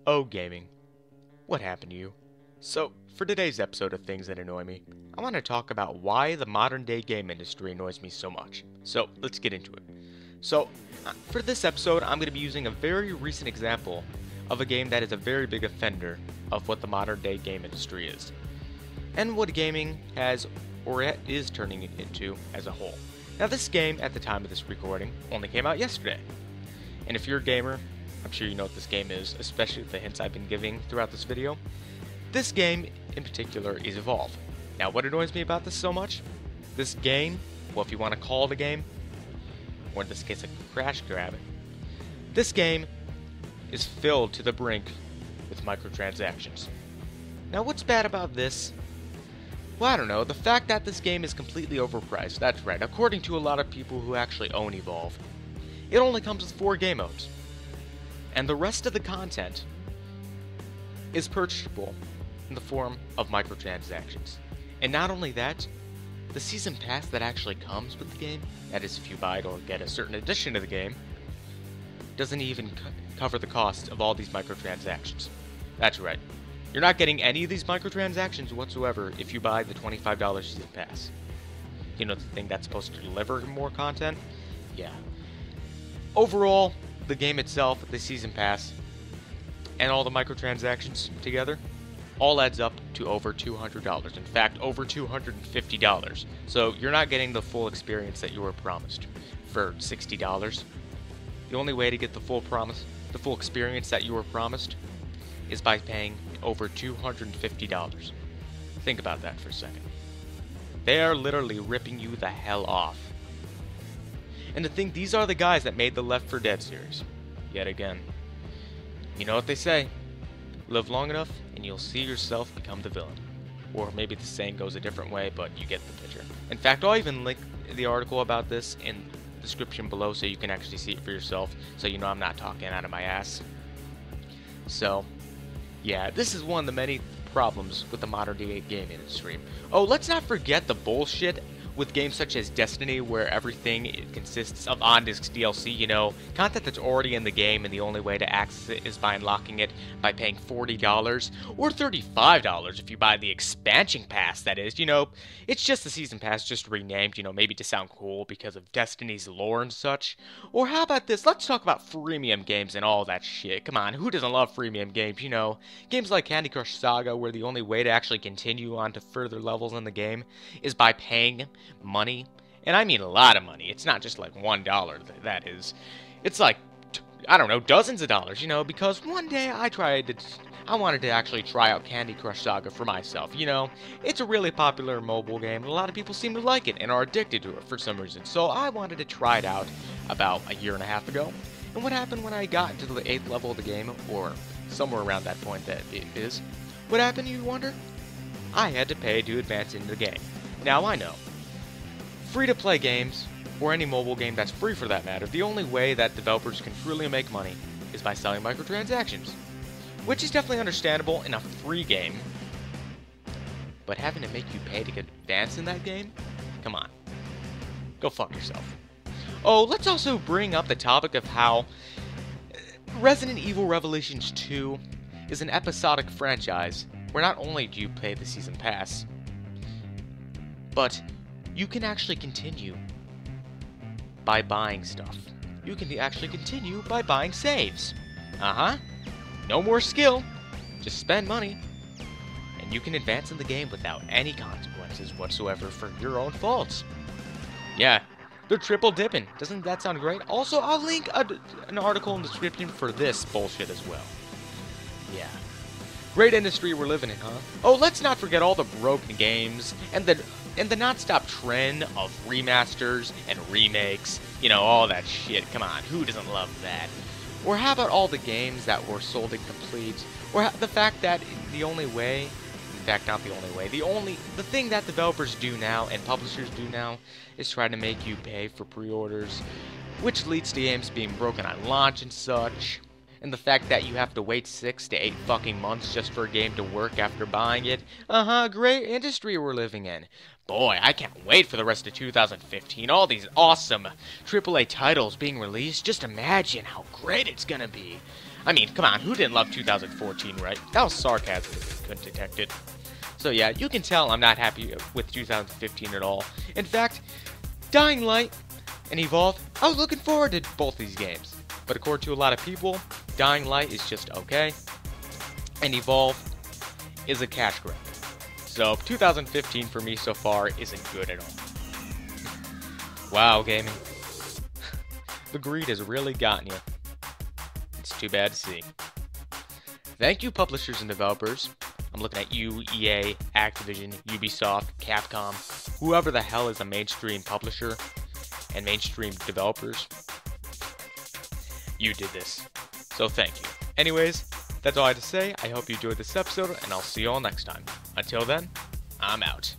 Oh, gaming. What happened to you? So, for today's episode of Things That Annoy Me, I want to talk about why the modern day game industry annoys me so much. So, let's get into it. So, for this episode, I'm going to be using a very recent example of a game that is a very big offender of what the modern day game industry is, and what gaming has or is turning it into as a whole. Now, this game, at the time of this recording, only came out yesterday. And if you're a gamer, I'm sure you know what this game is, especially with the hints I've been giving throughout this video. This game, in particular, is Evolve. Now, what annoys me about this so much? This game, well, if you want to call it a game, or in this case a crash grab, this game is filled to the brink with microtransactions. Now, what's bad about this? Well, I don't know. The fact that this game is completely overpriced, that's right, according to a lot of people who actually own Evolve. It only comes with 4 game modes, and the rest of the content is purchasable in the form of microtransactions. And not only that, the season pass that actually comes with the game, that is if you buy it or get a certain edition of the game, doesn't even cover the cost of all these microtransactions. That's right. You're not getting any of these microtransactions whatsoever if you buy the $25 season pass. You know, the thing that's supposed to deliver more content? Yeah. Overall, the game itself, the season pass, and all the microtransactions together, all adds up to over $200. In fact, over $250. So you're not getting the full experience that you were promised for $60. The only way to get the full experience that you were promised is by paying over $250. Think about that for a second. They are literally ripping you the hell off. And to think these are the guys that made the Left 4 Dead series. Yet again. You know what they say. Live long enough and you'll see yourself become the villain. Or maybe the saying goes a different way, but you get the picture. In fact, I'll even link the article about this in the description below so you can actually see it for yourself, so you know I'm not talking out of my ass. So, yeah, this is one of the many problems with the modern day game industry. Oh, let's not forget the bullshit with games such as Destiny, where everything consists of on-disc DLC, you know, content that's already in the game, and the only way to access it is by unlocking it by paying $40, or $35 if you buy the expansion pass, that is. You know, it's just the season pass, just renamed, you know, maybe to sound cool because of Destiny's lore and such. Or how about this, let's talk about freemium games and all that shit. Come on, who doesn't love freemium games, you know? Games like Candy Crush Saga, where the only way to actually continue on to further levels in the game is by paying money, and I mean a lot of money. It's not just like $1, that is. It's like, I don't know, dozens of dollars, you know, because one day I wanted to actually try out Candy Crush Saga for myself, you know. It's a really popular mobile game, and a lot of people seem to like it and are addicted to it for some reason, so I wanted to try it out about a year and a half ago. And what happened when I got into the 8th level of the game, or somewhere around that point that it is? What happened, you wonder? I had to pay to advance into the game. Now I know. Free-to-play games, or any mobile game that's free for that matter, the only way that developers can truly make money is by selling microtransactions. Which is definitely understandable in a free game, but having to make you pay to get advanced in that game? Come on. Go fuck yourself. Oh, let's also bring up the topic of how Resident Evil Revelations 2 is an episodic franchise where not only do you pay the season pass, but you can actually continue by buying stuff. You can actually continue by buying saves. No more skill, just spend money, and you can advance in the game without any consequences whatsoever for your own faults. Yeah, they're triple dipping. Doesn't that sound great? Also, I'll link an article in the description for this bullshit as well. Yeah. Great industry we're living in, huh? Oh, let's not forget all the broken games and the non-stop trend of remasters and remakes, you know, all that shit. Come on, who doesn't love that? Or how about all the games that were sold incomplete? Or the fact that the only way, in fact not the only way, the thing that developers do now and publishers do now is try to make you pay for pre-orders, which leads to games being broken on launch and such. And the fact that you have to wait 6 to 8 fucking months just for a game to work after buying it. Great industry we're living in. Boy, I can't wait for the rest of 2015. All these awesome AAA titles being released. Just imagine how great it's gonna be. I mean, come on, who didn't love 2014, right? That was sarcasm if you couldn't detect it. So yeah, you can tell I'm not happy with 2015 at all. In fact, Dying Light and Evolve, I was looking forward to both these games. But according to a lot of people, Dying Light is just okay, and Evolve is a cash grab. So 2015 for me so far isn't good at all. Wow, gaming. The greed has really gotten you. It's too bad to see. Thank you, publishers and developers. I'm looking at you, EA, Activision, Ubisoft, Capcom, whoever the hell is a mainstream publisher and mainstream developers. You did this. So thank you. Anyways, that's all I had to say. I hope you enjoyed this episode, and I'll see you all next time. Until then, I'm out.